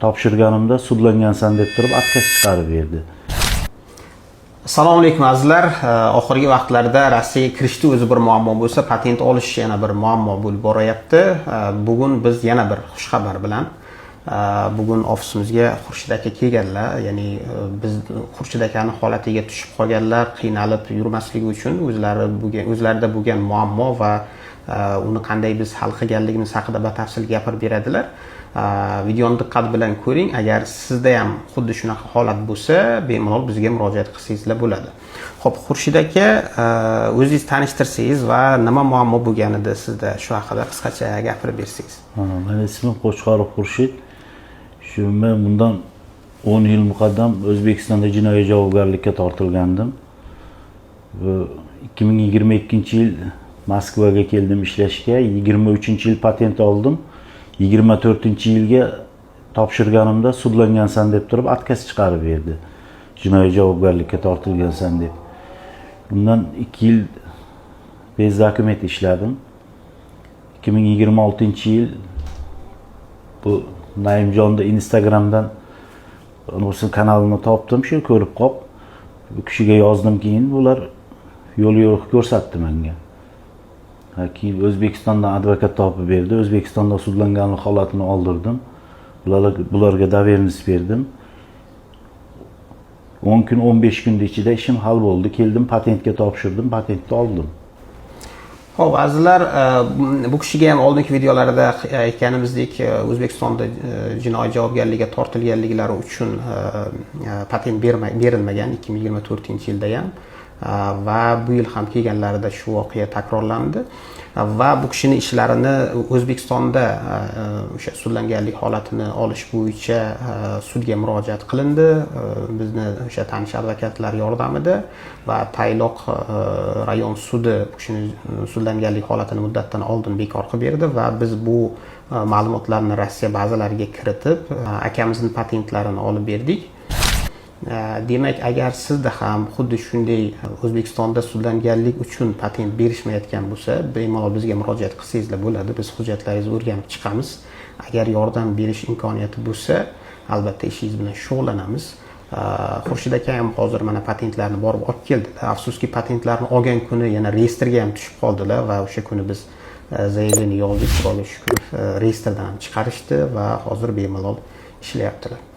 Topshirganimda sudlangansan deb turib отказ chiqarib berdi. Assalomu alaykum azizlar. Oxirgi vaqtlarda Rossiyaga kirishda o'zi bir muammo bo'lsa, patent olish yana bir muammo bo'lib boryapti. Bugun biz yana bir xushxabar bilan bugun ofisimizga Xurshid aka kelganlar. Ya'ni biz Xurshid akani holatiga tushib qolganlar, qiynalib yurmasligi uchun o'zlarida bo'lgan muammo va uni qanday biz hal qilganligimiz haqida batafsil gapirib beradilar. Videoni diqqat bilan ko'ring. Agar sizda ham xuddi shunaqa holat bo'lsa, bemalol bizga murojaat qilsangizlar bo'ladi. Xo'p, Xurshid aka, o'zingiz tanishtirsangiz va nima muammo bo'lganida sizda shu haqida qisqacha gapirib bersangiz. Meni ismim Qo'chqorov Xurshid. Men bundan 10 yil muqaddam O'zbekistonda jinoiy javobgarlikka tortilgandim. 2022-yil Moskvaga keldim ishlashga. 23-yil patent oldim. 24-yilga topshirganimda sudlangansan deb turib отказ chiqarib berdi. Jinoiy javobgarlikka tortilgansan deb. Bundan 2 yil bez dokument ishladim. 2026-yil bu Naimjonda Instagramdan o'sha kanalini topdim, shu ko'rib qolib, bu kishiga yozdim, keyin ular yo'l yo'riq ko'rsatdi menga. Keyin O'zbekistondan advokat topib berdi. O'zbekistonda sudlanganlik holatini oldirdim. Bularga dovernis berdim. 10 kun, 15 kun ichida ishim hal bo'ldi. Keldim, patentga topshirdim, patentni oldim. Xo'p, azizlar, bu kishiga ham oldingi videolarda aytganimizdek, O'zbekistonda jinoiy javobgarlikka tortilganliklari uchun patent berilmagan 2024-yilda ham. Va bu yil ham kelganlarida shu voqea takrorlandi va bu kishining ishlarini O'zbekistonda o'sha sudlanganlik holatini olish bo'yicha sudga murojaat qilindi. Bizni o'sha tanish advokatlar yordamida va Tayloq rayon sudi bu kishining sudlanganlik holatini muddatdan oldin bekor qilib berdi va biz bu ma'lumotlarni Rossiya bazalariga kiritib, akamizning patentlarini olib berdik. Demak, agar sizda ham xuddi shunday O'zbekistonda sudlanganlik uchun patent berishmayotgan bo'lsa, bemalol bizga murojaat qilsangizlar bo'ladi. Biz hujjatlaringizni o'rganib chiqamiz. Agar yordam berish imkoniyati bo'lsa, albatta ishingiz bilan shug'ullanamiz. Xurshid aka ham hozir mana patentlarni borib olib keldilar. Afsuski patentlarni olgan kuni yana reyestrga ham tushib qoldilar va o'sha kuni biz zaявление yozdik, Xudoga shukr, reyestrdan ham chiqarishdi va hozir bemalol ishlayaptilar.